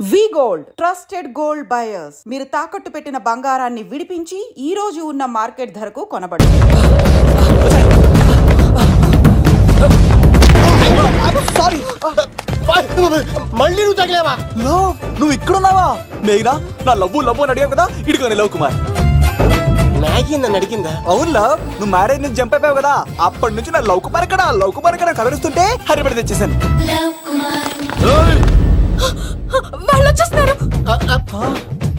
వి gold trusted gold buyers మీరు తాకట్టు పెట్టిన బంగారాన్ని విడిపించి ఈ రోజు ఉన్న మార్కెట్ ధరకు కొనబడును. మళ్ళీ నువ్వు తగిలేవా? నువ్వు ఇక్కడున్నావా? మేఘనా నా లవ్వు అని అడిగావు కదా, ఇడిగా లవ్ కుమార్. మ్యాగీ నన్ను అడిగిందా? అవును లవ్, నువ్వు మ్యారేజ్ నుంచి జంప్ అయిపోయావు కదా, అప్పటి నుంచి నా లవ్ కుమార్ ఎక్కడ కవరిస్తుంటే హరిపడి తెచ్చేసాను.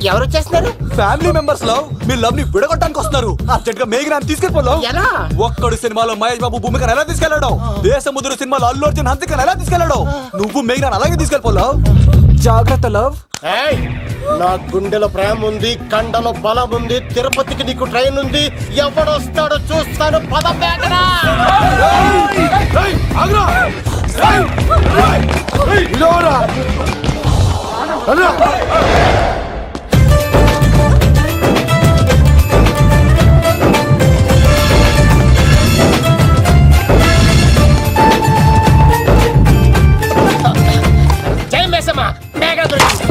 ఎవరు వచ్చేస్తున్నారు? ఫ్యామిలీ మెంబర్స్ లవ్, మీ లవ్ ని విడగొట్టడానికి వస్తున్నారు. అర్జెంట్ గా మేఘనా తీసుకెళ్ళిపోతావు. ఎలా? ఒక్కడు సినిమాలో మహేష్ బాబు భూమికను ఎలా తీసుకెళ్లాడు, దేశముద్రు సినిమాలో అల్లు అర్జున్ హన్సికను ఎలా తీసుకెళ్లాడు, నువ్వు మేఘనా అలాగే తీసుకెళ్ళిపోతావు. జాగ్రత్త లవ్. నా గుండెలో ప్రేమ ఉంది, కండలో బలం ఉంది, తిరుపతికి నీకు ట్రైన్ ఉంది, ఎవడొస్తాడో చూస్తాను. పద మేఘనా. జై మేసమ్మ, మేఘనా దొరికింది.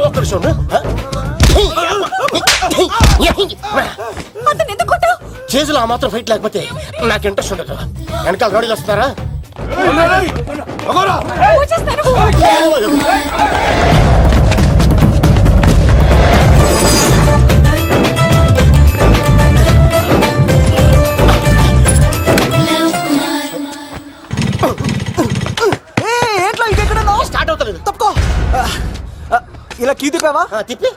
ఒక్క నిమిషం. చేతులు ఆ మాత్రం ఫైట్ లేకపోతే నాకు ఇంట్రెస్ట్ ఉండదు. వెనకాల గాడీలు వస్తారా? స్టార్ట్ అవుతలేదు. తప్పుకో. ఇలా కీ తిప్పావా? తిప్పి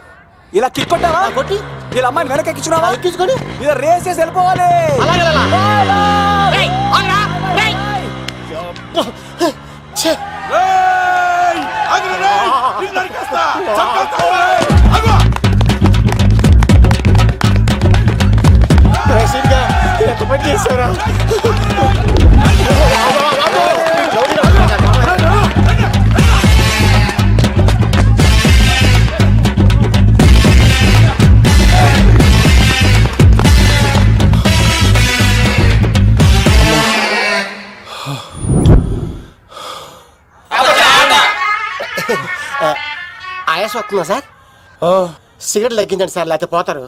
ఇలా కిక్ కొట్టావా? కొట్టి ఇలా అమ్మాయిని వెనక ఎక్కించున్నావా? ఎక్కించుకొని ఇలా రేస్ చేసి వెళ్ళిపోవాలి. చేశారా? ఆయాసం వస్తుందా సార్? సిగరెట్ లెక్కించండి సార్, లేకపోతే పోతారు.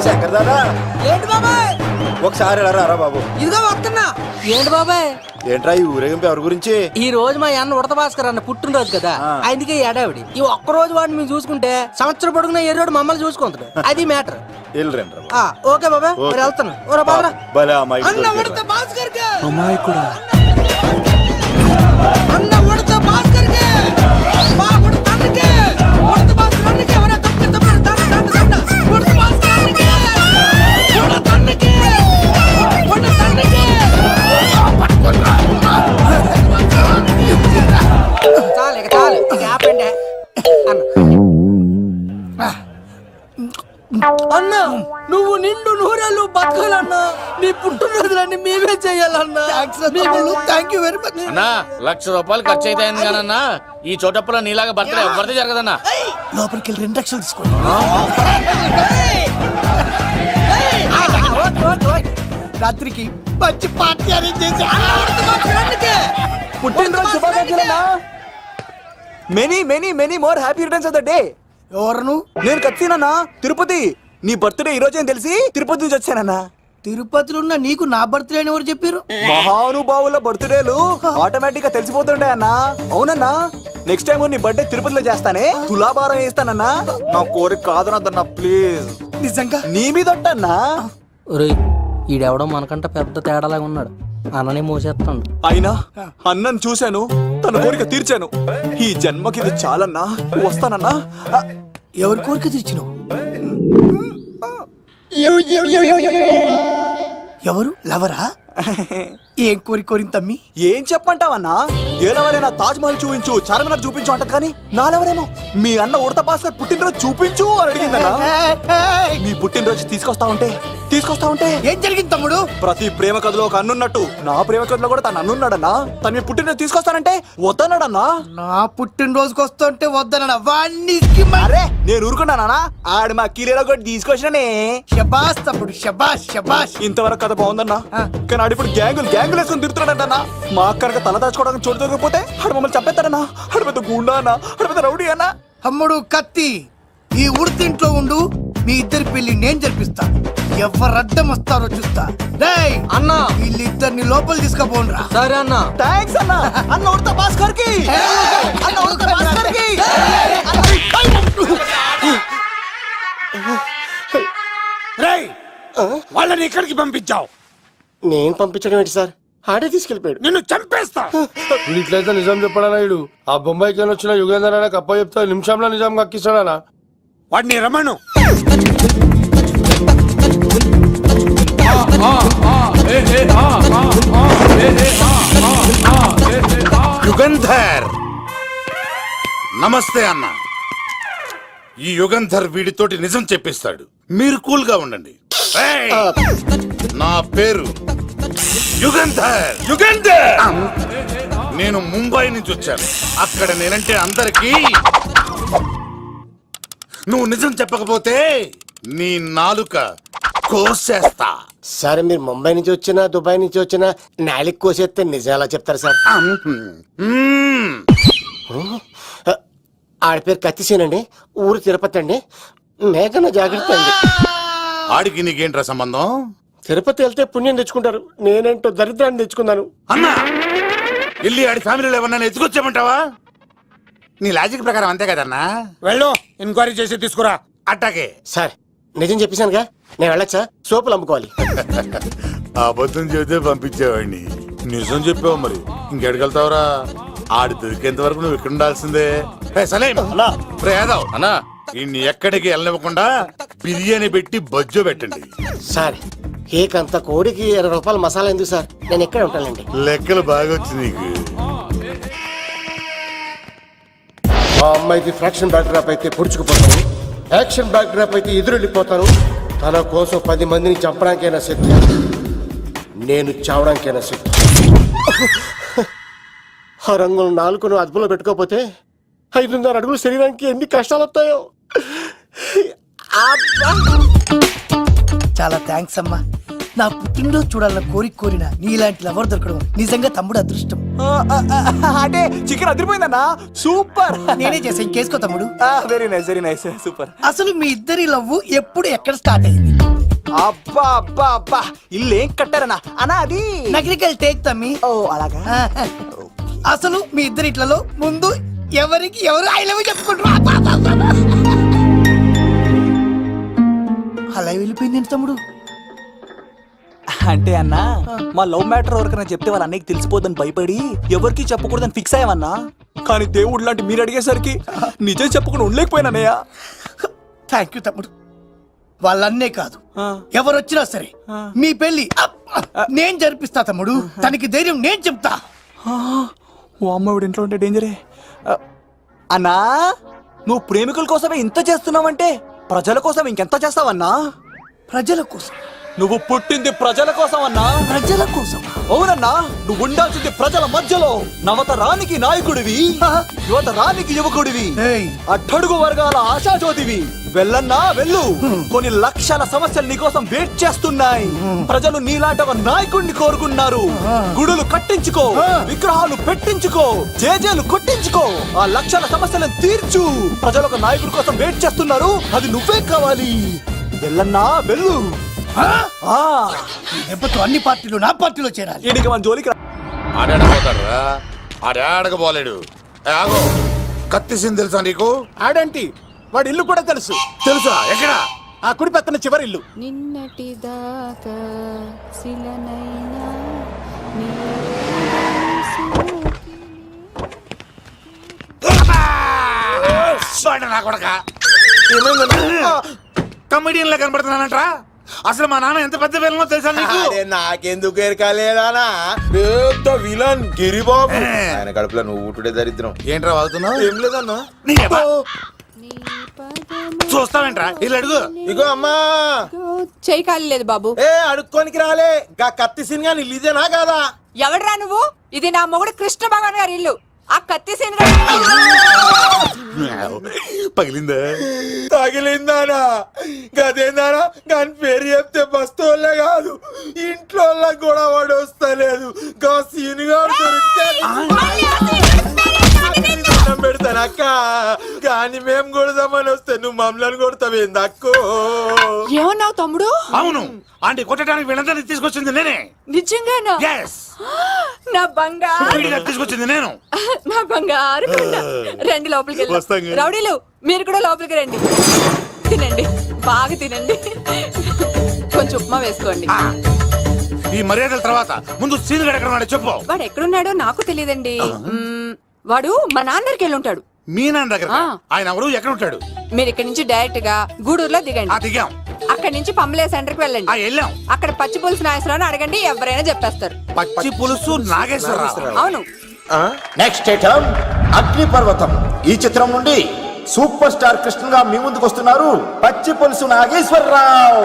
శంకర్ దాదా, ఏంటి బాబాయ్? ఒకసారి రా బాబు. ఇదిగో వస్తున్నా. ఏంటి బాబాయ్? ఏంట్రా ఈ ఊరేగింపు ఎవరి గురించి? ఈ రోజు మా అన్న ఉడత భాస్కర్ అన్న పుట్టినరోజు కదా, ఆయనకి ఏడావిడి. ఈ ఒక్క రోజు వాడిని మేము చూసుకుంటే సంవత్సరం పొడుగున ఏరోడు మమ్మల్ని చూసుకుంటాడు. అది మ్యాటర్. ఓకే బాబాయ్, మరి వెళ్తాను. అన్న ఉడత భాస్కర్ అమ్మాయి కూడా అన్న ఉడత భాస్కర్ మా ఉడత అన్నకే ఉడత భాస్కర్ అన్నకే ఎవరైనా తప్పు ఉడత భాస్కర్ అన్నకే ఉడత అన్నకే ఉడత అన్నకే. చాలు ఆపండి అన్న. నువ్వు నిండు నూరేళ్ళు బతకాలన్నా, నీ పుట్టినరోజులన్నీ మేమే చెయ్యాలన్నా. థ్యాంక్ యూ వెరీ మచ్ అన్నా. 1,00,000 రూపాయలు ఖర్చు అవుతాయన్నా, ఈ చోటప్పులో నీలాగా బర్త్డే ఎవరిది జరగదన్నా. లోపలికి వెళ్ళి 2 లక్షలు తీసుకోండి. రాత్రికి మంచి పార్టీ అరేంజ్ చేసి పుట్టినరోజు శుభాకాంక్షలన్నా. Many many many more happy returns of the day. ఎవరు? నేను కత్తినన్నా, తిరుపతి. నీ బర్త్డే ఈ రోజే తెలిసి తిరుపతి నుంచి వచ్చానన్నా. తిరుపతిలో ఉన్న నీకు నా బర్త్డే అని ఎవరు చెప్పారు? మహానుభావుల బర్త్డేలు ఆటోమేటిక్ గా తెలిసిపోతుంటాయి అన్నా. అవునన్నా, నెక్స్ట్ టైం నీ బర్త్డే తిరుపతిలో చేస్తానే, తులాభారం వేస్తానన్నా. నా కోరిక కాదనద్దన్నా ప్లీజ్. నిజంగా నీ మీద ఒట్టన్నా. ఈడెవడో మనకంట పెద్ద తేడాలాగా ఉన్నాడు. అన్ననే మోసేస్తాడు. అయినా అన్నను చూశాను, తన కోరిక తీర్చాను. ఈ జన్మకి ఇది చాలన్నా, వస్తానన్నా. ఎవరి కోరిక తీర్చినావు? ఎవరు? లవరా? ఏం కోరిన తమ్మి? ఏం చెప్పంటావన్నా? ఏలవరైనా తాజ్ మహల్ చూపించు, చార్మినార్ చూపించు అంట, కానీ నాలెవరేమో మీ అన్న ఉడత భాస్కర్ పుట్టినరోజు చూపించు అని అడిగిందన్నా. నీ పుట్టినరోజు తీసుకొస్తా ఉంటే ఏం జరిగింది తమ్ముడు? ప్రతి ప్రేమ కథలో ఒక అన్నున్నట్టు నా ప్రేమ కథలో కూడా తను అన్నున్నాడన్నా. తను మీ పుట్టినరోజు తీసుకొస్తానంటే వద్దన్నాడన్నా. నా పుట్టినరోజుకి వస్తుంటే వద్దన వాణ్ణి అరే నేను ఊరుకున్నానా? ఆడు మా కీలేలో కూడా తీసుకొచ్చిననే. శబాష్ తమ్ముడు, శబాష్ శబాష్. ఇంతవరకు కథ బాగుందన్నా, కానీ ఆడు ఇప్పుడు గ్యాంగులు వేసుకుని తిరుగుతున్నాడంటన్నా. మా అక్కడికి తల దాచుకోవడానికి చోటు దొరికిపోతే ఆడు మమ్మల్ని చంపేస్తాడన్నా. ఆడు పెద్ద గుండా అన్నా, ఆడు పెద్ద రౌడీ అన్నా. తమ్ముడు కత్తి, ఈ ఉడితింట్లో ఉండు, మీ ఇద్దరి పెళ్లి నేను జరిపిస్తా. ఎవరు అడ్డం వస్తారో చూస్తా. రేయ్ అన్నా వీళ్ళిద్దరిని లోపల తీసుకుపోండ్రా. సరే అన్నా. థ్యాంక్స్ అన్నా. అన్న ఉడతా భాస్కర్ కి, అన్న ఉడతా భాస్కర్ కి. రేయ్ వాళ్ళని ఇక్కడికి పంపించావు. నేను పంపించడం ఏంటి సార్? ఆడే తీసుకెళ్ళిపోయాడు. నిన్ను చంపేస్తా. ఇట్లయితే నిజం చెప్పడానా? ఇడు ఆ బొంబాయికి వచ్చిన యుగేందర్ అనే కప్ప చెప్తా నిమిషంలో నిజం కక్కిస్తాడా? వాడిని రమణు. యుగంధర్ నమస్తే అన్న. ఈ యుగంధర్ వీడితోటి నిజం చెప్పిస్తాడు, మీరు కూల్ గా ఉండండి. ఏయ్! నా పేరు యుగంధర్. నేను ముంబై నుంచి వచ్చాను. అక్కడ నేనంటే అందరికీ. నువ్వు నిజం చెప్పకపోతే నీ నాలుక కోసేస్తా. సార్ మీరు ముంబై నుంచి వచ్చినా దుబాయ్ నుంచి వచ్చినా నాలిక్ కోసేస్తే నిజాలా చెప్తారు సార్? మ్మ్. ఆడ పేరు కత్తిసేనండి, ఊరు తిరుపతి అండి. మేఘన జాగ్రత్త అండి. ఆడికి నీకేంట్రా సంబంధం? తిరుపతి వెళ్తే పుణ్యం తెచ్చుకుంటారు, నేనేంటో దరిద్రాన్ని తెచ్చుకున్నాను. అన్నా వెళ్ళి ఆడి ఫ్యామిలీలో ఎవరన్నా ఎత్తుకొచ్చామంటావా? నీ లాజిక్ ప్రకారం అంతే కదన్నా. వెళ్ళు, ఎంక్వైరీ చేసి తీసుకురా. అట్టాకే. సార్ నిజం చెప్పేశానుగా, నేను వెళ్ళచ్చా? సోపులు అమ్ముకోవాలి. అబద్ధం చెబితే పంపించేవాడిని, నిజం చెప్పావు మరి ఇంకెడగలుగుతావురా? ఆడి దొరికేంత వరకు నువ్వు ఇక్కడ ఉండాల్సిందే. సలేం రే యాదవ్ అన్నా ఇన్ని ఎక్కడికి వెళ్ళనివ్వకుండా బిర్యానీ పెట్టి బజ్జో పెట్టండి. సార్ కేక్ కోడికి 20 రూపాయల మసాలా ఎందుకు సార్? నేను ఎక్కడ ఉంటానండి. లెక్కలు బాగా వచ్చి నీకు. మా అమ్మాయికి ఫ్రాక్షన్ బ్యాక్ డ్రాప్ అయితే పొడుచుకుపోతాను, యాక్షన్ బ్యాక్ డ్రాప్ అయితే ఎదురెళ్ళిపోతాను. తన కోసం 10 మందిని చంపడానికైనా సిద్ధం, నేను చావడానికైనా సిద్ధం. ఆ రంగులు 4 అదుపులో పెట్టుకోకపోతే 5.5 అడుగులు శరీరానికి ఎన్ని కష్టాలు వస్తాయో. చాలా థ్యాంక్స్ అమ్మా. నా పుట్టినరోజు చూడాలన్న కోరిన నీలాంటి లవర్ దొరకడం నిజంగా తమ్ముడు అదృష్టం. అంటే చికెన్ అదిరిపోయిందన్నా, సూపర్. నేనే చేసా, ఇంకేసుకో తమ్ముడు. Very nice super. అసలు మీ ఇద్దరి లవ్ ఎప్పుడు ఎక్కడ స్టార్ట్ అయింది? అబ్బా అబ్బా అబ్బా, ఇల్లు ఏం కట్టారన్నా అన్నా? అది నగరికల్ టేక్ తమ్మి. ఓ అలాగా. అసలు మీ ఇద్దరి ఇట్లలో ముందు ఎవరికి ఎవరు ఐ లవ్ చెప్పుకుంటారు? అలా వెళ్ళిపోయింది తమ్ముడు. అంటే అన్నా మా లవ్ మ్యాటర్ ఎవరికైనా చెప్తే వాళ్ళ అన్నయ్యకి తెలిసిపోద్దని భయపడి ఎవరికి చెప్పకూడదని ఫిక్స్ అయ్యామన్నా. కానీ దేవుడు లాంటి మీరు అడిగేసరికి నిజం చెప్పకుండా ఉండలేకపోయినానయ్య. థ్యాంక్ యూ తమ్ముడు. వాళ్ళన్నే కాదు, ఎవరొచ్చినా సరే మీ పెళ్లి నేను జరిపిస్తా తమ్ముడు. తనకి ధైర్యం నేను చెప్తా. ఓ అమ్మఒడి ఇంట్లో ఉంటే డేంజరే. అన్నా నువ్వు ప్రేమికుల కోసమే ఇంత చేస్తున్నావంటే ప్రజల కోసం ఇంకెంత చేస్తావన్నా? ప్రజల కోసం. నువ్వు పుట్టింది ప్రజల కోసం అన్నా. ప్రజల కోసం? అవునన్నా, నువ్వు ఉండాల్సింది ప్రజల మధ్యలో. నవతరానికి నాయకుడివి, యువతరానికి యువకుడివి, ఏయ్. అట్టడుగు వర్గాల ఆశాజ్యోతివి. వెళ్ళన్నా వెళ్ళు, కొన్ని లక్షల సమస్యలు నీకోసం వెయిట్ చేస్తున్నాయి. ప్రజలు నీలాంటి ఒక నాయకుడిని కోరుకున్నారు. గుడులు కట్టించుకో, విగ్రహాలు పెట్టించుకో, జేజేలు కొట్టించుకో, ఆ లక్షల సమస్యలను తీర్చు. ప్రజలు ఒక నాయకుడి కోసం వెయిట్ చేస్తున్నారు, అది నువ్వే కావాలి. వెళ్ళన్నా వెళ్ళు. దెబ్బతో అన్ని పార్టీలు నా పార్టీలో చేరాలి. ఈడికి మన జోలికి ఆడాడపోతాడురా, ఆడాడకపోలేడు. ఆగో, కత్తిసింది తెలుసా నీకు? ఆడంటి వాడి ఇల్లు కూడా తెలుసు. తెలుసా? ఎక్కడా? ఆ కుడి పక్కన చివరి ఇల్లు. నిన్నటి దాకా శిలనైనా నా కొడక కమెడియన్ లా కనబడుతున్నానంట్రా. అసలు మా నాన్న ఎంత పెద్ద విలనో తెలుసా నీకు? నాకెందుకు ఎరకాలేదానా? పెద్ద విలన్ గిరిబాబు. ఆయన కడుపులో నువ్వు ఊటుడే దరిద్రం. ఏంట్రా వాగుతున్నావు? ఏం లేదన్నా. నీ పద చూస్తావేంట్రా ఇల్లు అడుగు. ఇగో అమ్మా చేయి ఖాళీ లేదు బాబు. ఏ అడుక్కోనికి రాలే గా కత్తి సినిమా ఇదేనా కాదా? ఎవడరా నువ్వు? ఇది నా మొగుడు కృష్ణ భగవాన్ గారి ఇల్లు. ఆ కత్తి సీన్ పగిలిందా? తగిలిందానా? గదేందానా? దాని పేరు చెప్తే బస్తోళ్ళే కాదు ఇంట్లో కూడా వాడు వస్తలేదు. గా సీనుగా పెడతాను అక్క, కానీ మేము కొడదామని వస్తే నువ్వు మమ్మల్ని కొడతావేంది అక్కో? ఏమన్నావు తమ్ముడు? అవును, ఆంటీ కొట్టడానికి వీళ్ళందరినీ తీసుకొచ్చింది నేనే. నిజంగానా? Yes. నా బంగారు వీడిగా తీసుకొచ్చింది నేను. నా బంగారు కొండ. రండి లోపలికి వస్తాం వెళ్దాం. కదా. రౌడీలు మీరు కూడా లోపలికి రండి. తినండి, బాగా తినండి. కొంచెం ఉప్మా వేసుకోండి. ఈ మర్యాదల తర్వాత ముందు సీన్ ఎక్కడ ఉన్నాడో చెప్పు. వాడు ఎక్కడున్నాడో నాకు తెలియదండి. వాడు మా నాన్న దగ్గరికి వెళ్ళి ఉంటాడు. మీ నాన్న దగ్గర? ఆ. ఆయన ఎవరు, ఎక్కడ ఉంటాడు? మీరు ఇక్కడ నుంచి డైరెక్ట్ గా గూడూరులో దిగండి. దిగాం. అక్కడ నుంచి పంబలే సెంటర్ కి వెళ్ళండి. వెళ్ళాం. అక్కడ పచ్చి పులుసు నాగేశ్వరరావు అడగండి, ఎవరైనా చెప్పేస్తారు. పచ్చి పులుసు నాగేశ్వరరావు. అవును. నెక్స్ట్ ఐటమ్ అగ్నిపర్వతం. ఈ చిత్రం నుండి సూపర్ స్టార్ కృష్ణగా మీ ముందుకు వస్తున్నారు పచ్చి పులుసు నాగేశ్వరరావు.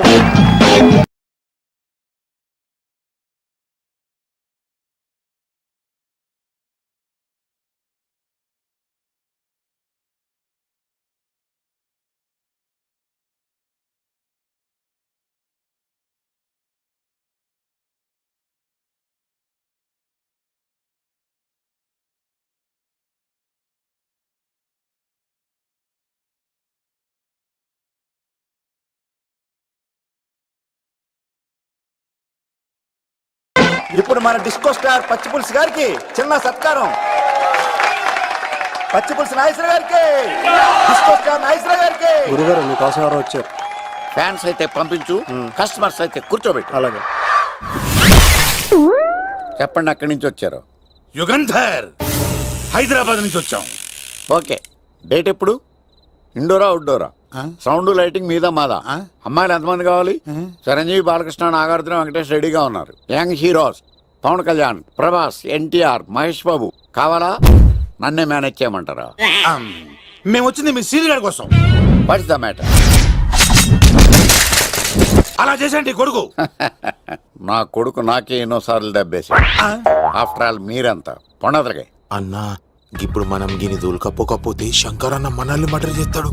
ఇప్పుడు మన డిస్కో స్టార్ పచ్చి పులుసు గారికి చిన్న సత్కారం. పచ్చి పులుసు నాగేశ్వర గారికి, డిస్కో స్టార్ నాగేశ్వర గారికి. గురుగారు మీకోసం ఎవరు వచ్చారు? ఫ్యాన్స్ అయితే పంపించు, కస్టమర్స్ అయితే కూర్చోబెట్టు. అలాగే. చెప్పండి, అక్కడి నుంచి వచ్చారు. యుగంధర్, హైదరాబాద్ నుంచి వచ్చాం. ఓకే, డేట్ ఎప్పుడు? ఇండోరా అవుట్డోరా? సౌండ్ లైటింగ్ మీద మాదా? అమ్మాయిలు ఎంతమంది కావాలి? చిరంజీవి, బాలకృష్ణ, నాగార్జున, వెంకటేష్ రెడీగా ఉన్నారు. యంగ్ హీరోస్ పవన్ కళ్యాణ్, ప్రభాస్, ఎన్టీఆర్, మహేష్ బాబు కావాలా? నన్నే మేనేజ్ చేయమంటారా? మేము వచ్చింది మీ సీన్ గారి కోసం. What's the matter? అలా చేసేంటి కొడుకు? నా కొడుకు నాకే ఎన్నోసార్లు దెబ్బేసి. ఆఫ్టర్ ఆల్ మీరంతా పొండదలకే. అన్నా ఇప్పుడు మనం గిని దూలకపోతే శంకర్ అన్న మనల్ని మటర్ చేస్తాడు.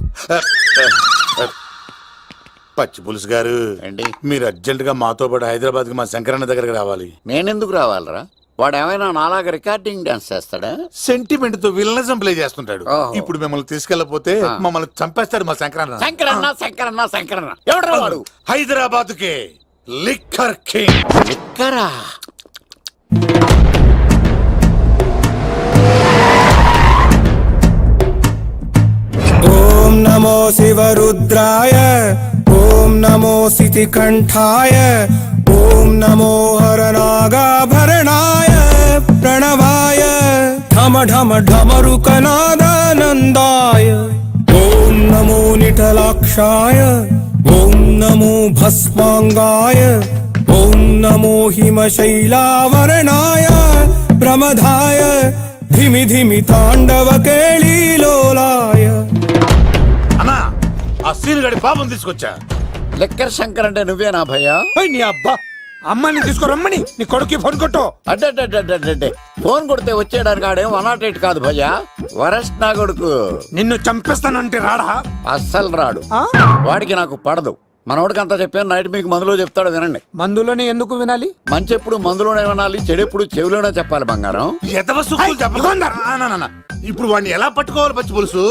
పచ్చి పులుసు గారు, ఏంటి? మీరు అర్జెంట్ గా మాతో పాటు హైదరాబాద్ కి మా శంకరన్న దగ్గరకు రావాలి. నేనెందుకు రావాలరా? వాడు ఏమైనా నాలాగా రికార్డింగ్ డాన్స్ చేస్తాడా? సెంటిమెంట్ తో విలనిజం ప్లే చేస్తుంటాడు. ఓహో. ఇప్పుడు మిమ్మల్ని తీసుకెళ్లపోతే మమ్మల్ని చంపేస్తాడు మా శంకరన్న. శంకరన్న శంకరన్న శంకరన్న ఎవడరా వాడు? హైదరాబాద్ కే లిక్కర్ కింగ్. లిక్కరా? ఓం నమో శివరుద్రాయ, ఓం నమో సితికంఠాయ, ఓం నమో హరనాగాభరణాయ ప్రణవాయ ఢమ ఢమ ఢమరుకనాదానందాయ. ఓం నమో నిటలాక్షాయ, ఓం నమో భస్మాంగాయ, ఓం నమో హిమశైలావరణాయ ప్రమదాయ ధిమి ధిమి తాండవ కేళీలోలాయ. అన్నా, ఆ సీన్ గడి పాపం తీసుకొచ్చా. లిక్కర్ శంకర్ అంటే నువ్వేనా భయ్యా? నీ అబ్బా, అమ్మాయిని తీసుకురమ్మని నీ కొడుకు ఫోన్ కొట్టు. అడ్డే ఫోన్ కొడితే వచ్చేయడానికి ఆడేం 108 కాదు భయ్యా, వరస్ట్ నా కొడుకు. నిన్ను చంపేస్తానంటే రాడా? అస్సలు రాడు. వాడికి నాకు పడదు. మనోడికి అంతా చెప్పాను, నైట్ మీకు మందులో చెప్తాడు వినండి. మందులోనే ఎందుకు వినాలి? మంచి ఎప్పుడు మందులోనే వినాలి, చెడు ఎప్పుడు చెవిలోనే చెప్పాలి బంగారం. ఎదవ సుక్కులు చెప్పకుండా. ఇప్పుడు వాడిని ఎలా పట్టుకోవాలి పచ్చి పులుసు?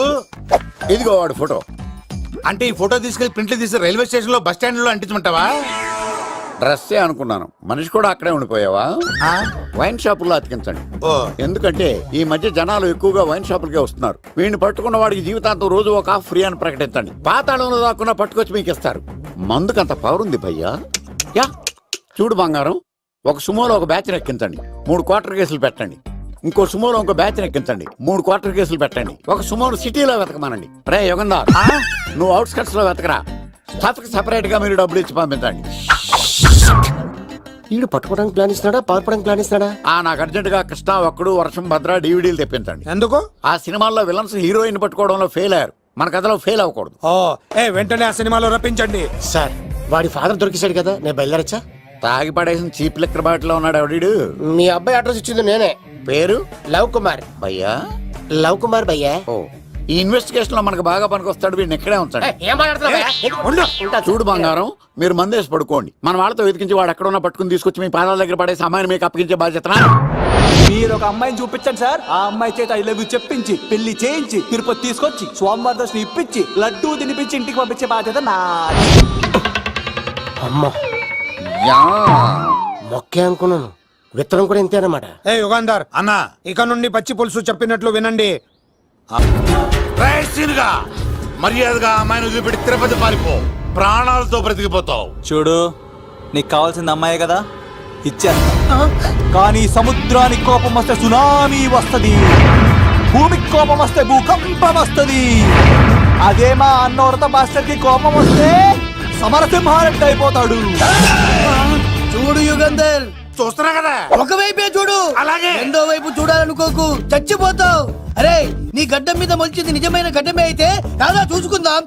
ఇదిగో వాడు ఫోటో. అంటే ఈ ఫోటో తీసుకెళ్లి ప్రింట్లు తీసి రైల్వే స్టేషన్ లో బస్ స్టాండ్ లో అంటించమంటావా? డ్రెస్సే అనుకున్నాను, మనిషి కూడా అక్కడే ఉండిపోయావా? వైన్ షాపుల్లో అతికించండి. ఎందుకంటే ఈ మధ్య జనాలు ఎక్కువగా వైన్ షాపులకే వస్తున్నారు. వీడిని పట్టుకున్న వాడికి జీవితాంతం రోజు ఒక ఆఫ్ ఫ్రీ అని ప్రకటించండి. పాతాళంలో దాక్కున్నా పట్టుకొచ్చి మీకు ఇస్తారు. మందుకంత పవర్ ఉంది భయ్యా. యా చూడు బంగారం, ఒక సుమోలో ఒక బ్యాచ్ ఎక్కించండి, 3 క్వార్టర్ కేసులు పెట్టండి. ఇంకో సుమోలో ఇంకో బ్యాచ్ ఎక్కించండి, 3 క్వార్టర్ కేసులు పెట్టండి. ఒక సుమోను సిటీలో వెతకమానండి. రే యుగంధర్, నువ్వు అవుట్స్కట్స్ లో వెతకరా. స్టాఫ్కి సెపరేట్ గా మీరు డబ్బులు ఇచ్చి పంపించండి. వీడు పట్టుకోవడానికి ప్లాన్ ఇస్తున్నాడా, పారిపోవడానికి ప్లాన్ ఇస్తున్నాడా? నాకు అర్జెంట్ గా కృష్ణ, ఒక్కడు, వర్షం, భద్ర DVDలు తెప్పించండి. ఎందుకు? ఆ సినిమాల్లో విలన్స్ హీరోయిన్ పట్టుకోవడంలో ఫెయిల్ అయ్యారు. మన కథలో ఫెయిల్ అవ్వకూడదు. ఓ వెంటనే ఆ సినిమాలో రప్పించండి. సార్ వాడి ఫాదర్ దొరికేశాడు కదా, నేను బయలుదేరచ్చా? తాగి పడేసిన చీప్ లెక్కర్ బాటిలో ఉన్నాడు ఎవడీడు. మీ అబ్బాయి అడ్రస్ ఇచ్చింది నేనే. పేరు లవ్ కుమార్. భయ్యా. లవ్ కుమార్ భయ్యా. ఓ, ఈ ఇన్వెస్టిగేషన్ లో మనకు బాగా పనికొస్తాడు. వీడిని ఇక్కడే ఉంచండి. ఏం మాట్లాడుతున్నా? చూడు బంగారం, మీరు మందేసి పడుకోండి. మన వాళ్ళతో వెతికించి వాడు ఎక్కడ ఉన్నా పట్టుకుని తీసుకొచ్చి మీ పాదాల దగ్గర పడేసి అమ్మాయిని మీకు అప్పగించే బాధ్యత. మీరు ఒక అమ్మాయిని చూపించండి సార్. ఆ అమ్మాయి చేత ఐ లవ్ యూ చెప్పించి పెళ్లి చేయించి తిరుపతి తీసుకొచ్చి స్వామివారి దర్శనం ఇప్పించి లడ్డూ తినిపించి ఇంటికి పంపించే బాధ్యత నాది. అమ్మా మొక్కే అనుకున్నాను, విత్తనం కూడా ఇంతే అన్నమాట. యుగాంధర్ అన్నా, ఇక నుండి పచ్చి పులుసు చెప్పినట్లు వినండి. రైసీన్గా మర్యాదగా అమ్మాయిని వదిలిపెట్టి తిరుపతి పారిపో, ప్రాణాలతో బ్రతికిపోతావు. చూడు, నీకు కావాల్సింది అమ్మాయే కదా, ఇచ్చేస్తా. కానీ సముద్రానికి కోపం వస్తే సునామీ వస్తది, భూమికి కోపం వస్తే భూకంపం వస్తది. అదే మా అన్నవరత మాస్టర్ కి కోపం వస్తే సమరసింహారెడ్డి అయిపోతాడు. చూడు యుగంధర్, చూస్తున్నా కదా, ఒకవైపే చూడు, అలాగే రెండో వైపు చూడాలనుకోకు, చచ్చిపోతావు. అరే, నీ గడ్డం మీద మొలిచింది నిజమైన గడ్డమే అయితే కాదా చూసుకుందాం.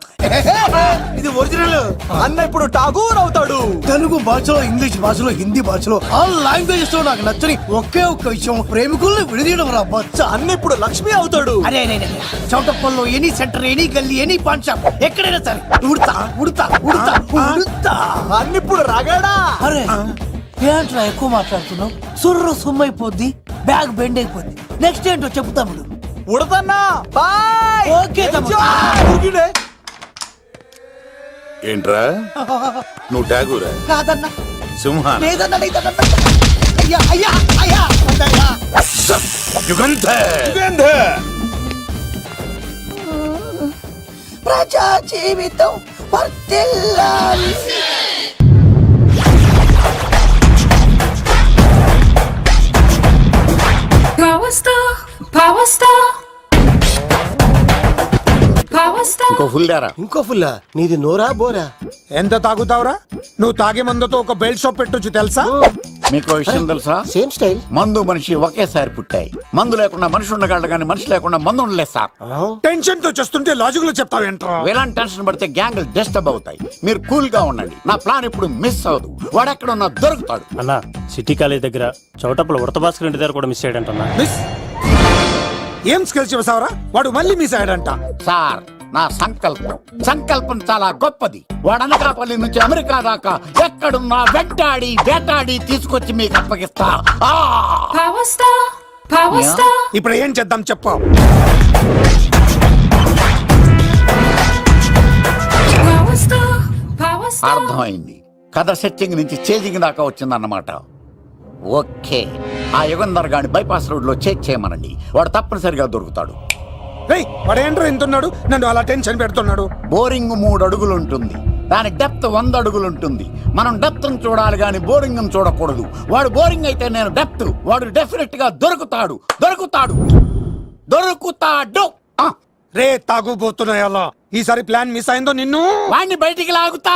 ఇది ఒరిజినల్. అన్న ఇప్పుడు ఠాగూర్ అవుతాడు. తెలుగు భాషలో, ఇంగ్లీష్ భాషలో, హిందీ భాషలో ఆల్ లాంగ్వేజెస్ లో నాకు నచ్చని ఒకే ఒక్క విషయం, ప్రేమికుల్ని విడదీయడం రా బచ్చ. అన్న ఇప్పుడు లక్ష్మి అవుతాడు. అరే చౌటప్పల్లో ఎనీ సెంటర్, ఎనీ గల్లీ, ఎనీ పాన్ షాప్, ఎక్కడైనా సరే ఉడతా ఉడతా ఉడతా ఉడతా. అన్న ఇప్పుడు రాగాడా. అరే ఏంట్రా ఎక్కువ మాట్లాడుతున్నావు? సుర్రు సుమ్మైపోద్ది, బ్యాగ్ బెండ్ అయిపోద్ది. నెక్స్ట్ ఏంటో చెప్తాము. ఉడతన్నా బాయ్. ఓకే తమ్ముడు. ఏంట్రా నువ్వు ఠాగూరా? కాదన్నా, సింహాన్? లేదన్నా, లేదన్నా. అయ్యా అయ్యా అయ్యా అయ్యా. యుగంధర్ ప్రజా జీవితం వర్ధిల్లాలి. ఇంకో ఫుల్ దారా. ఇంకో ఫుల్లా? నీది నోరా బోరా? ఎంత తాగుతావురా? నువ్వు తాగే మందుతో ఒక బెల్ట్ షాప్ పెట్టొచ్చు తెలుసా? మీకు విషయం తెలుసా? Same style. మందు మనిషి ఒకేసారి పుట్టాయి. మందు లేకుండా మనిషి ఉండగలడు కానీ మనిషి లేకుండా మందు ఉండలేదు సార్. టెన్షన్ తో చేస్తుంటే లాజిక్ లో చెప్తావేంట్రా? ఎలాంటి టెన్షన్ పడితే గ్యాంగ్లు డిస్టర్బ్ అవుతాయి. మీరు కూల్ గా ఉండండి. నా ప్లాన్ ఇప్పుడు మిస్ అవ్వదు. వాడు ఎక్కడ ఉన్నా దొరుకుతాడు. అన్నా, సిటీ కాలేజ్ దగ్గర చౌటప్పుల ఉడత భాస్కర్ ఇంటి దగ్గర కూడా మిస్ అయ్యాడంటన్నా. మిస్ ఏం స్కిల్స్ చూసావరా? వాడు మళ్ళీ మిస్ అయ్యాడంట. సార్, నా సంకల్పం చాలా గొప్పది. వాడు అనకాపల్లి నుంచి అమెరికా దాకా ఎక్కడున్నా వెంటాడి వేటాడి తీసుకొచ్చి మీకు అప్పగిస్తా. ఇప్పుడు ఏం చేద్దాం చెప్పు. అర్థమైంది. కథ సెట్టింగ్ నుంచి చేజింగ్ దాకా వచ్చిందన్నమాట. ఓకే, ఆ యుగంధర్ గాని బైపాస్ రోడ్ లో చెక్ చేయమనండి. వాడు తప్పనిసరిగా దొరుకుతాడు. వాడు ఏంట్రో ఇంతున్నాడు, నన్ను అలా టెన్షన్ పెడుతున్నాడు. బోరింగ్ 3 అడుగులు ఉంటుంది, దాని డెప్త్ 100 అడుగులు ఉంటుంది. మనం డెప్త్ చూడాలి గాని బోరింగ్ చూడకూడదు. వాడు బోరింగ్ అయితే నేను డెప్త్. వాడు డెఫినెట్ గా దొరుకుతాడు. రే తాగుబోతున్నాయా, ఈసారి ప్లాన్ మిస్ అయిందో నిన్ను వాడిని బయటికి లాగుతా.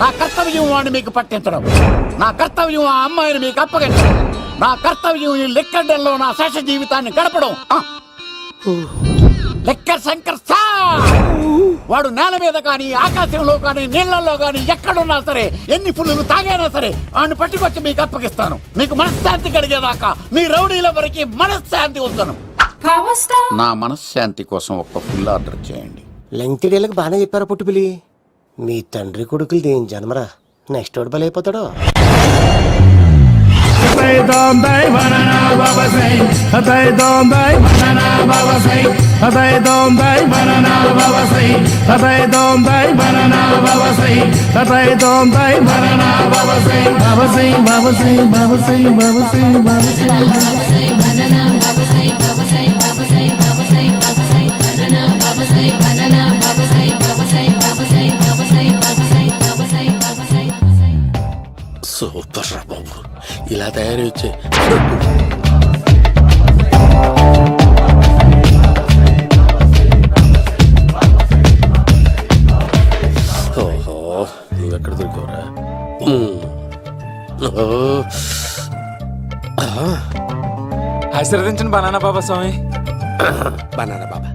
నా కర్తవ్యం వాడిని మీకు పట్టించడం. నా కర్తవ్యం ఆ అమ్మాయిని మీకు అప్పగించడం. నా కర్తవ్యం ఈ లెక్కడ్డల్లో నా శేష జీవితాన్ని గడపడం. లెక్కర్ శంకర్ సార్, వాడు నేల మీద కానీ ఆకాశంలో కానీ నీళ్లలో కానీ ఎక్కడున్నా సరే, ఎన్ని ఫుల్లు తాగైనా సరే వాడిని పట్టుకొచ్చి మీకు అప్పగిస్తాను. మీకు మనశ్శాంతి కలిగేదాకా మీ రౌడీల వరకు మనశ్శాంతి ఉంచను. నా మనశ్శాంతి కోసం ఒక ఫుల్ ఆర్డర్ చేయండి. లెంగ్తీడేళ్ళకి బాగానే చెప్పారా పుట్టుపిలి? మీ తండ్రి కొడుకులు దేని జన్మరా, నెక్స్ట్ వాడు బలైపోతాడో. సూపర్ రా బాబు, ఇలా తయారీ వచ్చే. ఓహో, నువ్వెక్కడ దొరికావురా? ఆశీర్వదించండి బనానా బాబా స్వామి. బనానా బాబా.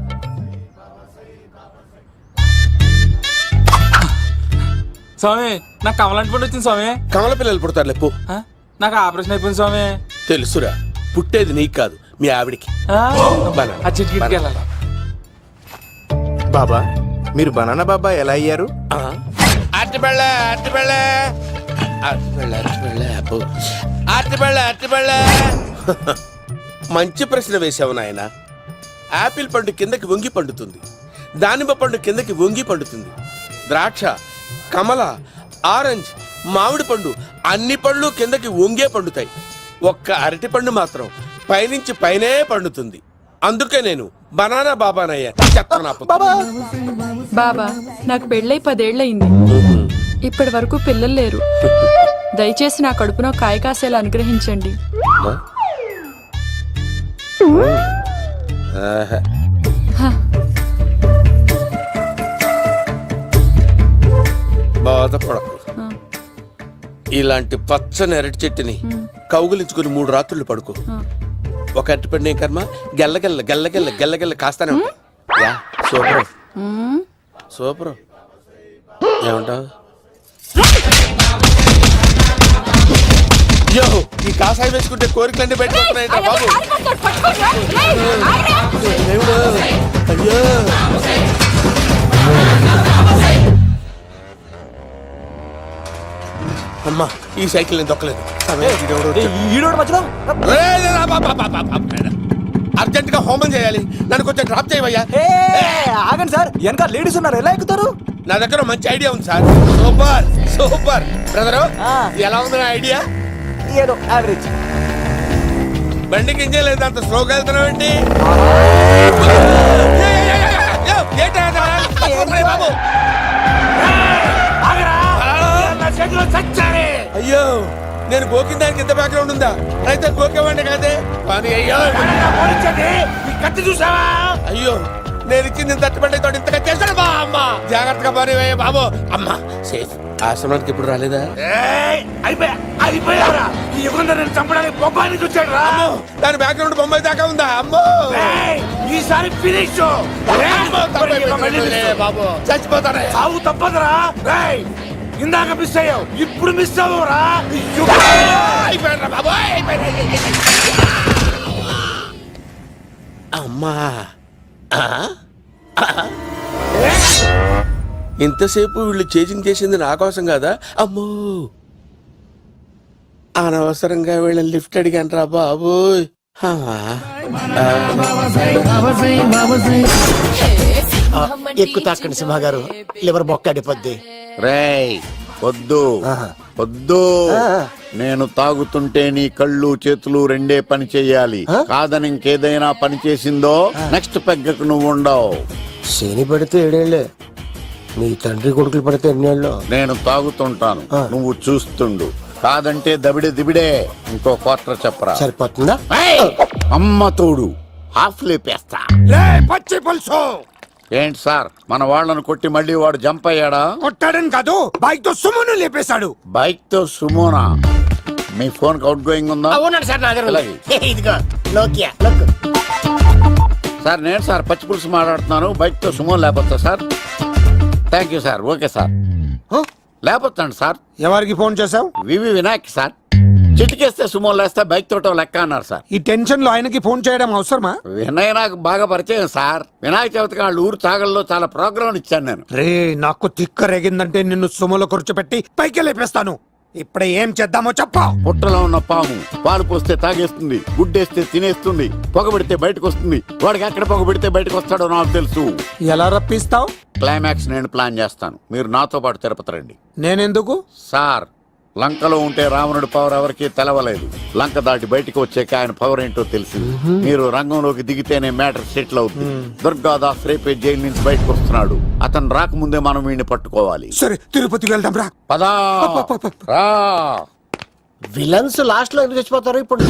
స్వామి నాకు కమలాంటి పండు వచ్చింది స్వామి. కమల పిల్లలు పుడతారు లేపు. నాకు ఆపరేషన్ అయిపోయింది స్వామి. తెలుసురా, పుట్టేది నీకు కాదు మీ ఆవిడికి. ఆ చిటికి వెళ్ళాలి. బాబా మీరు బనానా బాబా ఎలా అయ్యారు? మంచి ప్రశ్న వేసావు నాయన. ఆపిల్ పండు కిందకి వంగి పండుతుంది, దానిమ్మ పండు కిందకి వంగి పండుతుంది, ద్రాక్ష, కమల, ఆరెంజ్, మామిడి పండు అన్ని పళ్ళు కిందకి వంగే పండుతాయి. ఒక్క అరటి పండు మాత్రం పైనుంచి పైనే పండుతుంది. అందుకే నేను బనానా బాబానయ్యా. బాబా నాకు పెళ్ళై 10 ఏళ్ళయింది. ఇప్పటి వరకు పిల్లలు లేరు. దయచేసి నా కడుపునో కాయ కాసేలా అనుగ్రహించండి. బాధపడకు. ఇలాంటి పచ్చని అరటి చెట్టుని కౌగులించుకుని 3 రాత్రులు పడుకో. ఒక అరటి పండు ఏం కర్మ, గెల్లగెల్ల గెల్లగెల్ల గెల్లగెల్ల కాస్తానే ఉంటాయి. Yeah, super super. ఏమంటావు? యో, ఈ కాసాయి వేసుకుంటే కోరికలన్నీ బయటకొస్తున్నాయంట బాబు. దేవుడు, అయ్యో. అమ్మా, ఈ సైకిల్ నేను దొక్కలేదు. అర్జెంట్ గా హోమం చేయాలి, నన్ను కొంచెం డ్రాప్ చేయవయ్యా. ఆగండి సార్, వెనక లేడీస్ ఉన్నారు, ఎలా ఎక్కుతారు? నా దగ్గర మంచి ఐడియా ఉంది సార్. Super super. బ్రదరు, ఎలా ఉంది నా ఐడియా? ఏదో యావరేజ్. బండికి ఇంజన్ లేదు, అంత స్లోగా వెళ్తున్నావు ఏంటి? బాబు అయ్యో, నేను గోకిన దానికి ఇంత బ్యాక్గ్రౌండ్ ఉందా? అయితే గోకేవాడిని కాదే. అయ్యో కత్తి చూసావా? అయ్యో, నేను ఇచ్చింది తట్టుబడి తోడు ఇంతగా చేశాడు బా. అమ్మ జాగ్రత్తగా పని బాబు. అమ్మ సేఫ్. ఆశ్రమానికి ఇప్పుడు రాలేదా? దాని బ్యాక్గ్రౌండ్ బొమ్మాయి దాకా ఉందా? అమ్మో, ఈసారి ఫినిష్ బాబు. చచ్చిపోతారా? సాగు తప్పదురా. ఇందాక మిస్ అయ్యావు, ఇప్పుడు మిస్ అవ్వరా? అమ్మా, ఇంతసేపు వీళ్ళు చేజింగ్ చేసింది నా కోసం కాదా? అమ్మో, అనవసరంగా వీళ్ళని లిఫ్ట్ అడిగాను రా బాబు. ఎక్కు తాకండి సింహ గారు, లివర్ బొక్కడిపోద్ది. రేయ్ వద్దు వద్దు, నేను తాగుతుంటే నీ కళ్ళు చేతులు రెండే పని చెయ్యాలి. కాదని ఇంకేదైనా పని చేసిందో నెక్స్ట్ పెగ్గకు నువ్వు ఉండవు. శని పడితే 7 ఏళ్ళే, మీ తండ్రి కొడుకులు పడితే 8 ఏళ్ళు. నేను తాగుతుంటాను, నువ్వు చూస్తుండు. కాదంటే దబిడే దిబిడే. ఇంకో క్వార్టర్ చెప్పరా? సరిపోతుందా? అమ్మ తోడు, హాఫ్ లేపేస్తా. పచ్చి పులుసు. ఏంటి సార్, మన వాళ్ళను కొట్టి మళ్ళీ వాడు జంప్ అయ్యాడా? కొట్టాడని కాదు, బైక్ తో సుమోను లేపేశాడు. బైక్ తో సుమోనా? మీ ఫోన్ అవుట్ గోయింగ్ ఉందా? అవునండి సార్, నా దగ్గర అలాగే. ఇదిగో నోకియా. సార్ నేను సార్ పచ్చి పులుసు మాట్లాడుతున్నాను. బైక్ తో సుమో లేకపోతా sir? Thank you sir. Okay sir, లేకపోతాండి సార్. ఎవరికి ఫోన్ చేసావు? V V Vinayak sir. చిటికేస్తే సుమో లేస్తే బైక్ తోటో లెక్క అన్నారు సార్. ఈ టెన్షన్ లో ఆయనకి ఫోన్ చేయడం అవసరమా? వినయ్ నాకు బాగా పరిచయం సార్. వినాయక చవితికి వాళ్ళ ఊరు చాగల్లో చాలా ప్రోగ్రాం ఇచ్చాను నేను. రే, నాకు తిక్క రేగిందంటే నిన్ను సుమోలో కూర్చోపెట్టి పైకి లేపేస్తాను. ఇప్పుడే ఏం చేద్దామో చెప్పు. పుట్టలో ఉన్న పాము పాలు పోస్తే తాగేస్తుంది, గుడ్డేస్తే తినేస్తుంది, పొగబెడితే బయటకు వస్తుంది. వాడికి ఎక్కడ పొగబెడితే బయటకు వస్తాడో నాకు తెలుసు. ఎలా రప్పిస్తావు? క్లైమాక్స్ నేను ప్లాన్ చేస్తాను, మీరు నాతో పాటు తిరుపతి రండి. నేనెందుకు? సార్, లంకలో ఉంటే రావణుడి పవర్ ఎవరికి తెలవలేదు. లంక దాటి బయటకు వచ్చాక ఆయన పవర్ ఏంటో తెలిసింది. మీరు రంగంలోకి దిగితేనే మ్యాటర్ సెటిల్ అవుతుంది. దుర్గాదాస్ రేపే జైలు నుంచి బయటకు వస్తున్నాడు. అతను రాకముందే మనం వీడిని పట్టుకోవాలి. సరే, తిరుపతికి వెళ్దాం రా. పదా రా. విలన్స్ లాస్ట్ లో ఎందుకు చచ్చిపోతారు? ఇప్పుడు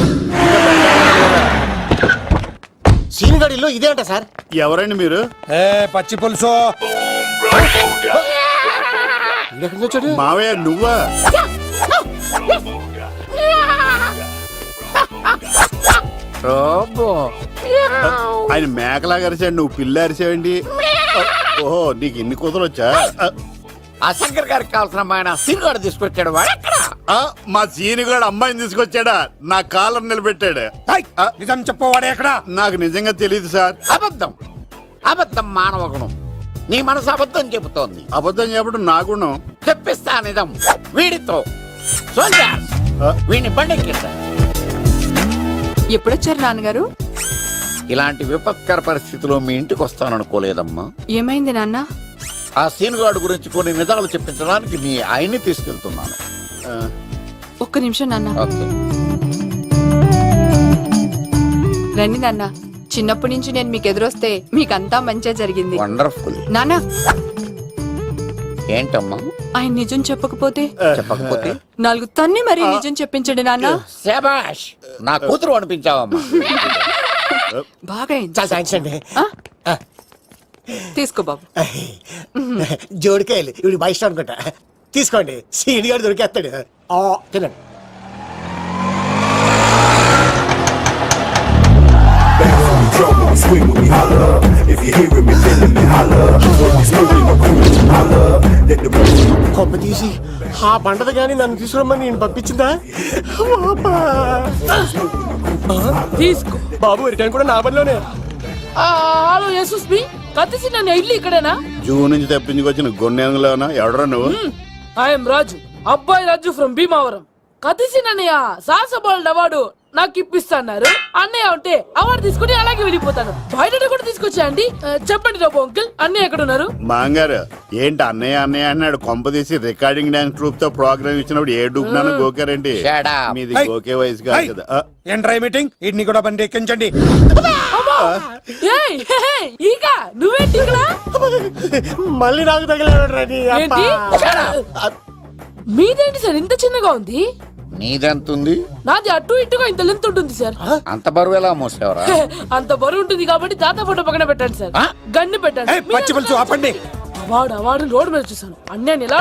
సీనిగడిలో ఇదే అంట సార్. ఎవరండి మీరు? పచ్చి పులుసు. మావయ్య నువ్వా? ఆయన మేకలాగా అరిచాడు, నువ్వు పిల్ల అరిచావండి. ఓహో, నీకు ఇన్ని కూతురు వచ్చా? ఆ శంకర్ గారికి కావాల్సిన అమ్మాయి సీనుగాడు తీసుకొచ్చాడు. వాడు ఎక్కడ? మా సీనుగాడు అమ్మాయిని తీసుకొచ్చాడా, నా కాలర్ నిలబెట్టాడు. నిజం చెప్పవాడే ఎక్కడ? నాకు నిజంగా తెలియదు సార్. అబద్ధం, అబద్ధం మానవ గుణం. నీ మనసు అబద్ధం చెబుతోంది. అబద్ధం చెప్పడం నా గుణం. చెప్పిస్తా నిజం. వీడితో సోల్జర్స్ వీడిని బండెక్కిస్తా. ఎప్పుడొచ్చారు నాన్నగారు? ఇలాంటి విపత్కర పరిస్థితిలో మీ ఇంటికి వస్తాననుకోలేదమ్మా. ఏమైంది నాన్న? ఆ సీనుగాడు గురించి కొన్ని నిజాలు చెప్పించడానికి మీ ఆయన్ని తీసుకెళ్తున్నాను. ఒక్క నిమిషం నాన్న. ఓకే. రండి నాన్న. చిన్నప్పటి నుంచి నేను మీకు ఎదురొస్తే మీకంతా మంచిగా జరిగింది. వండర్ఫుల్. నాన్న, ఏంటమ్మా? ఆయన నిజం చెప్పకపోతే చెప్పకపోతే 4 తన్ని మరీ నిజం చెప్పించండి నాన్న. శభాష్, నా కూతురు అనిపించావమ్మా. బాగా థ్యాంక్స్ అండి. తీసుకో బాబు. జోడికాయలు ఇవి బాగా ఇష్టం అనుకుంటా. తీసుకోండి, సీని గారు దొరికేస్తాడు. తినండి. కొమ్మ తీసి ఆ పంటది కానీ నన్ను తీసుకురమ్మని నేను పంపించిందా? తీసుకో బాబు రిటర్న్ కూడా నా పనిలోనే. హలో యేసుస్ బి కత్తిసి నన్ను ఇల్లు ఇక్కడేనా? జూ నుంచి తప్పించుకొచ్చిన గొన్నెంగులోనా? ఎవడరా నువ్వు? ఐఎమ్ రాజు, అబ్బాయి రాజు ఫ్రమ్ భీమావరం. కత్తిసి నన్నయ్య సాహసబాలుడు అవార్డు నాకు ఇప్పిస్తాన్నారు. అన్నయ్య ఉంటే అవార్డు తీసుకుని అలాగే వెళ్ళిపోతాను. బయట కూడా తీసుకొచ్చాయండి. చెప్పండి రాబు అంకుల్, అన్నయ్య ఎక్కడ ఉన్నారు? మాంగారు ఏంటి అన్నయ్య అన్నయ్య అన్నాడు? కొంప తీసి రికార్డింగ్ డాన్స్ ట్రూప్ తో ప్రోగ్రామ్ ఇచ్చినప్పుడు ఏ డూబ్నాను గోకారండి? మీది గోకే వయసు కాదు కదా. ఏంట్రై మీటింగ్? ఇడ్ని కూడా బండి ఎక్కించండి. ఈక నువ్వేంటి ఇక్కడ? మళ్ళీ నాకు తగిలాడు. మీదేంటి సార్ ఇంత చిన్నగా ఉంది? నీదెంతుంది? నాది అటు ఇటుగా ఇంత లెంత్ ఉంటుంది సార్. అంత బరువు ఎలా మోసేవరా? అంత బరువు ఉంటుంది కాబట్టి తాత ఫోటో పక్కన పెట్టండి సార్. గన్ను పెట్టండి. పచ్చి పులుసు ఆపండి. అవార్డు రోడ్డు మీద చూసాను. అన్నయ్య ఎలా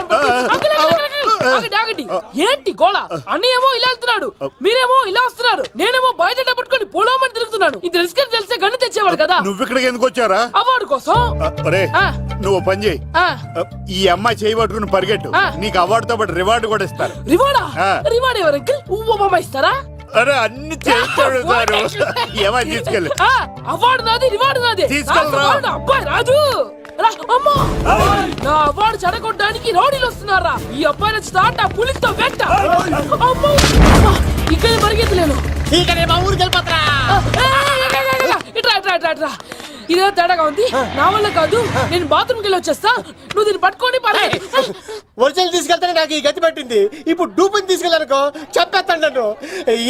ఆగండి. ఏంటి గోళ? అన్నయ్య ఏమో ఇలా వెళ్తున్నాడు, మీరేమో ఇలా వస్తున్నారు, నేనేమో బయట పట్టుకొని పోలోమని తిరుగుతున్నాను. ఇది రిస్క్ అని తెలిస్తే గన్ను తెచ్చేవాడు కదా. నువ్వు ఇక్కడికి ఎందుకు వచ్చారా? అవార్డు కోసం. నువ్వు పని చేయి, ఈ అమ్మాయి చేయి పట్టుకుని పరిగెట్టు. నీకు అవార్డుతో పాటు రివార్డు కూడా ఇస్తారు. రివార్డా? రివార్డ్ ఎవరు అంకుల్? ఉవ్వమ్మ ఇస్తారా? అరే అన్ని చేస్తాడు సారు. ఏమని తీసుకెళ్ళి అవార్డు నాది, రివార్డు నాది. తీసుకెళ్ళరా. అబ్బాయి రాజు నా అవార్డు చెడగొట్టడానికి రౌడీలు వస్తున్నారా? ఈ అబ్బాయి నచ్చి తాట పులితో వెంట. ఇక్కడ పరిగెత్తలేను. ఇదే తేడాగా ఉంది. నా వల్ల కాదు, నేను బాత్రూమ్కి వెళ్ళి వచ్చేస్తా. నువ్వు దీన్ని పట్టుకొని ఒరిజినల్ తీసుకెళ్తానే నాకు ఈ గతి పట్టింది. ఇప్పుడు డూపుని తీసుకెళ్ళానుకో చెప్పేస్తాను నన్ను.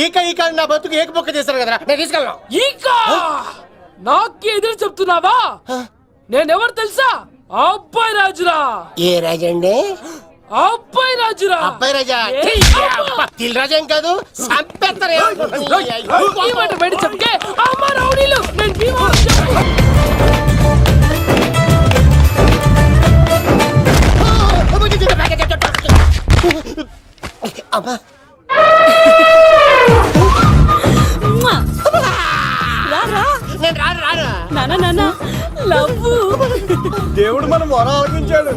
ఈక నా బతుకు ఏకపొక్క చేశారు కదా, నేను తీసుకెళ్ళను. ఈక నాకే ఎదురు చెప్తున్నావా? నేనెవరు తెలుసా? అబ్బాయి రాజురా. ఏ రాజండి? అబ్బాయి రాజురా. అబ్బాయి రాజా? తిల్ రాజా ఏం కాదు, సంపేస్తారు. ఈ మాట బయట చెప్తే అమ్మ రౌడీలు. నేను భీమవరం దేవుడు మనం వరం ఆలోచించాడు.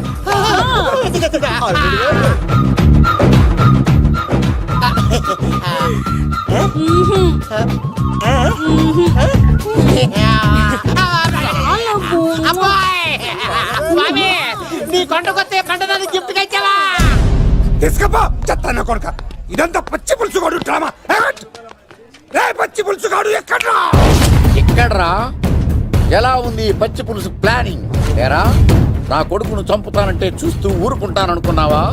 నీ కొండకొస్తే పంటదాన్ని గిఫ్ట్ ఇచ్చావా? తీసుకపో చెత్త కొడుక. ఇదంతా పచ్చి పులుసుగాడు డ్రామా. పచ్చి పులుసుగాడు ఎక్కడ్రా? ఎక్కడ్రా? ఎలా ఉంది పచ్చి పులుసు ప్లానింగ్? ఏరా, నా కొడుకును చంపుతానంటే చూస్తూ ఊరుకుంటాననుకున్నావా?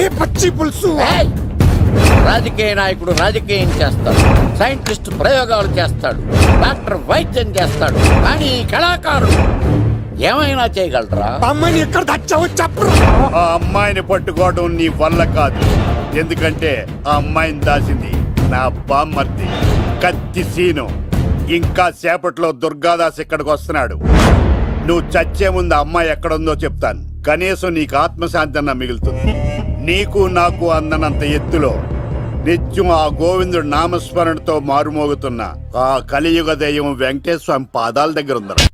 ఏ పచ్చి పులుసు? రాజకీయ నాయకుడు రాజకీయం చేస్తాడు, సైంటిస్ట్ ప్రయోగాలు చేస్తాడు, డాక్టర్ వైద్యం చేస్తాడు, కానీ కళాకారుడు ఏమైనా చేయగలరా? అమ్మాయిని ఎక్కడ దాచావో చెప్పరా? ఆ అమ్మాయిని పట్టుకోవడం నీ వల్ల కాదు. ఎందుకంటే ఆ అమ్మాయిని దాసింది నా బామ్మర్ది కత్తి సీను. ఇంకా సేపట్లో దుర్గాదాస్ ఇక్కడికి వస్తున్నాడు. నువ్వు చచ్చే ముందు అమ్మాయి ఎక్కడుందో చెప్తాను. కనీసం నీకు ఆత్మశాంతి అన్న మిగులుతుంది. నీకు నాకు అందనంత ఎత్తులో నిత్యం ఆ గోవిందుడు నామస్మరణతో మారుమోగుతున్న ఆ కలియుగ దైవం వెంకటేశ్వర స్వామి పాదాల దగ్గర ఉందరా.